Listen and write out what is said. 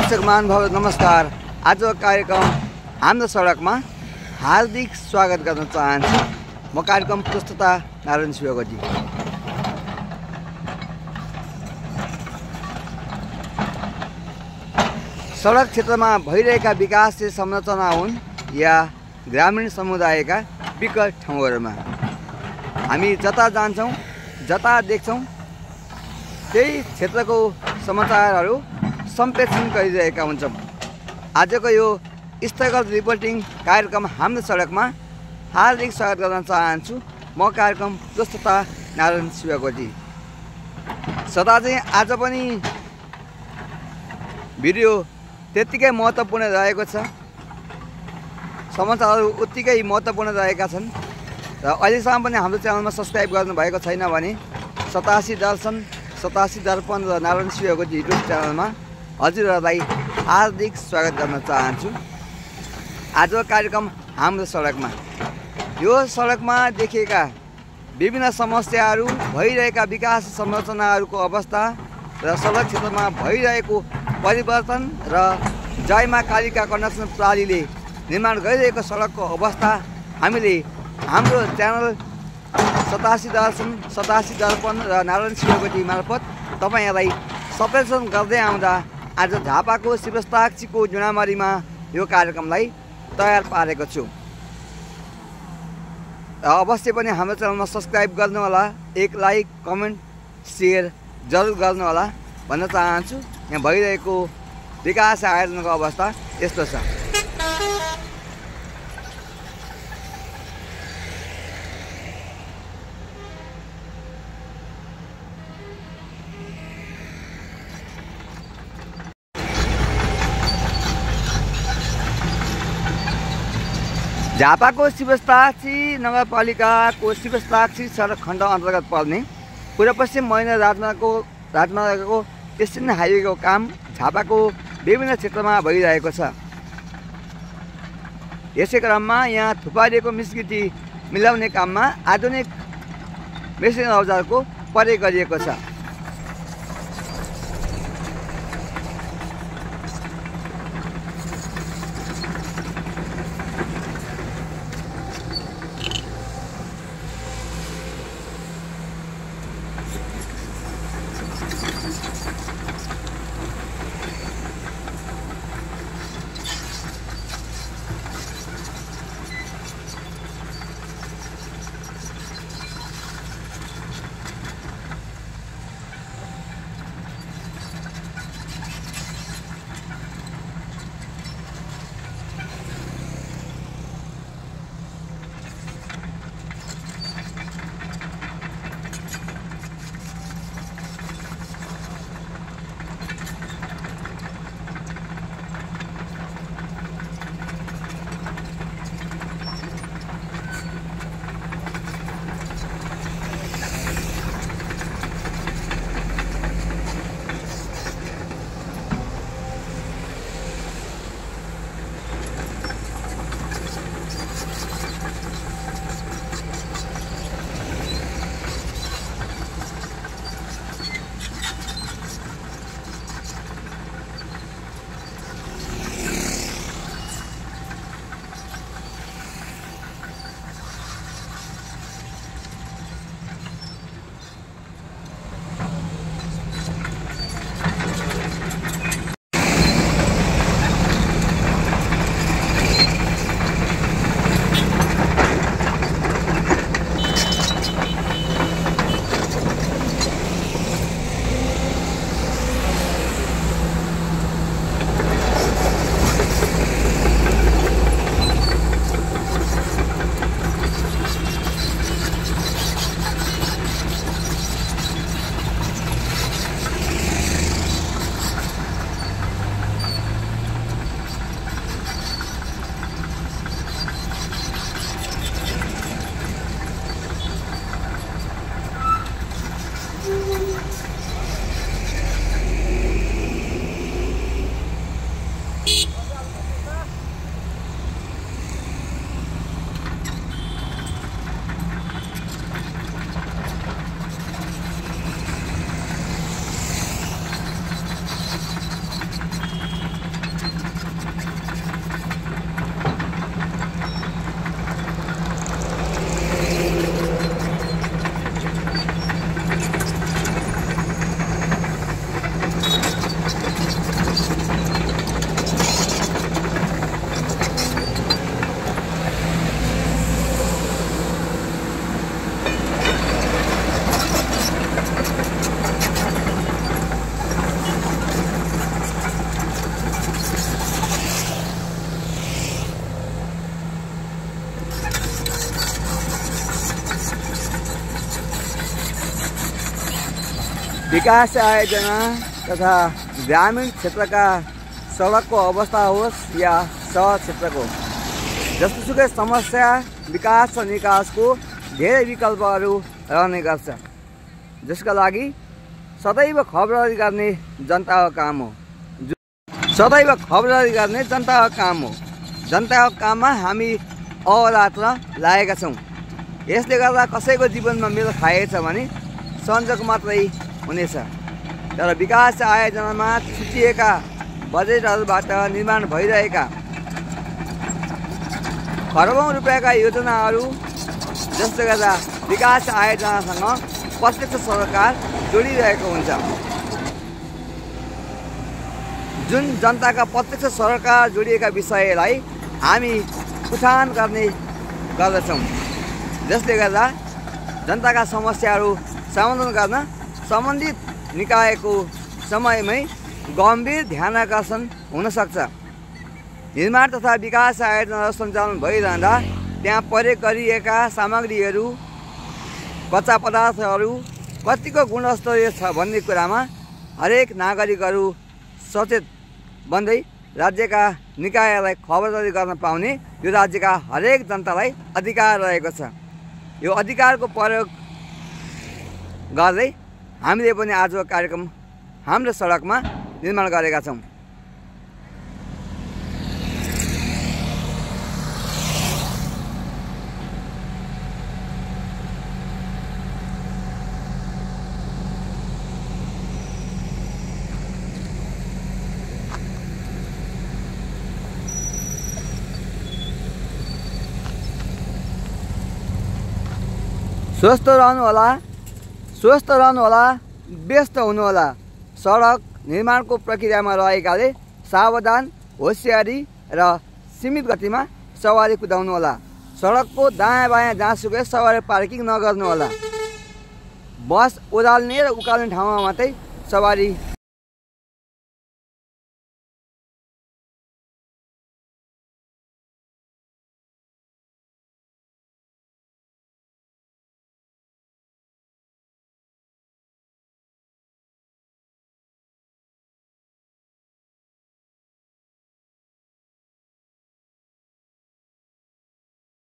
दर्शक महानुभाव नमस्कार। आज कार्यक्रम हाम्रो सडकमा हार्दिक स्वागत गर्न चाहन्छु। म कार्यक्रम प्रस्तुता नारायण शिवगजी। सडक क्षेत्रमा भइरहेका विकासशील संरचना हुन् या ग्रामीण समुदायका विकट ठाउँहरूमा हामी जता जान्छौँ जता देख्छौँ त्यही क्षेत्रको समाचारहरू सम्प्रेषण गरिरहेका हुन्छौँ। आजको यो स्थगत रिपोर्टिङ कार्यक्रम हाम्रो सडकमा हार्दिक स्वागत गर्न चाहन्छु। म कार्यक्रम प्रस्तुता नारायण शिवगजी। सदा चाहिँ आज पनि भिडियो त्यत्तिकै महत्त्वपूर्ण रहेको छ, समाचारहरू उत्तिकै महत्त्वपूर्ण रहेका छन् र अहिलेसम्म पनि हाम्रो च्यानलमा सब्सक्राइब गर्नुभएको छैन भने 87 दर्शन 87 दर्पण र नारायण शिवगजी युट्युब च्यानलमा हजुरहरूलाई हार्दिक स्वागत गर्न चाहन्छु। आजको कार्यक्रम हाम्रो सडकमा यो सडकमा देखिएका विभिन्न समस्याहरू, भइरहेका विकास संरचनाहरूको अवस्था र सडक क्षेत्रमा भइरहेको परिवर्तन र जयमा कालिका कन्स्ट्रक्सन प्रणालीले निर्माण गरिरहेको सडकको अवस्था हामीले हाम्रो च्यानल 87 दर्शन 87 दर्पण र नारायण शिवगजी मार्फत तपाईँहरूलाई सम्प्रेषण गर्दै आउँदा आज झापाको शिवस्ताक्षीको जुनामारीमा यो कार्यक्रमलाई तयार पारेको छु। अवश्य पनि हाम्रो च्यानलमा सब्सक्राइब गर्नुहोला, एक लाइक कमेन्ट सेयर जरुर गर्नुहोला भन्न चाहन्छु। यहाँ भइरहेको विकास आयोजनको अवस्था यस्तो छ। झापाको शिवस्ताक्षी नगरपालिकाको शिवस्ताक्षी सडक खण्ड अन्तर्गत पर्ने पूर्व पश्चिम महेन्द्र राजमार्गको एसएन हाइवेको काम झापाको विभिन्न क्षेत्रमा भइरहेको छ। यसै क्रममा यहाँ थुपारिएको मिस्किटी मिलाउने काममा आधुनिक मेसिन औजारको प्रयोग गरिएको छ। विकास आयोजना तथा ग्रामीण क्षेत्रका सडकको अवस्था होस् या सहर क्षेत्रको जस्तोसुकै समस्या विकास र निकासको धेरै विकल्पहरू रहने गर्छ, जसका लागि सदैव खबरदारी गर्ने जनताको काम हो। सदैव खबरदारी गर्ने जनताको काम हो। जनताको काममा हामी अहोरात्र लागेका छौँ। यसले गर्दा कसैको जीवनमा मेल खाएछ भने संजोग मात्रै हुनेछ। तर विकास आयोजनामा छुटिएका बजेटहरूबाट निर्माण भइरहेका खरबौँ रुपियाँका योजनाहरू जसले गर्दा विकास आयोजनासँग प्रत्यक्ष सरकार जोडिरहेको हुन्छ। जुन जनताका प्रत्यक्ष सरकार जोडिएका विषयलाई हामी उठान गर्ने गर्दछौँ, जसले गर्दा जनताका समस्याहरू समाधान गर्न सम्बन्धित निकायको समयमै गम्भीर ध्यानाकर्षण हुन सक्छ। निर्माण तथा विकास आयोजना सञ्चालन भइरहँदा त्यहाँ प्रयोग गरिएका सामग्रीहरू, कच्चा पदार्थहरू कतिको गुणस्तरीय छ भन्ने कुरामा हरेक नागरिकहरू सचेत बन्दै राज्यका निकायलाई खबरदारी गर्न पाउने यो राज्यका हरेक जनतालाई अधिकार रहेको छ। यो अधिकारको प्रयोग गर्दै हामीले पनि आजको कार्यक्रम हाम्रो सडकमा निर्माण गरेका छौँ। स्वस्थ रहनुहोला, व्यस्त हुनुहोला। सडक निर्माणको प्रक्रियामा रहेकाले सावधान, होसियारी र सीमित गतिमा सवारी कुदाउनुहोला। सडकको दायाँ बायाँ जहाँसुकै सवारी पार्किङ नगर्नुहोला। बस ओह्राल्ने र उकाल्ने ठाउँमा मात्रै सवारी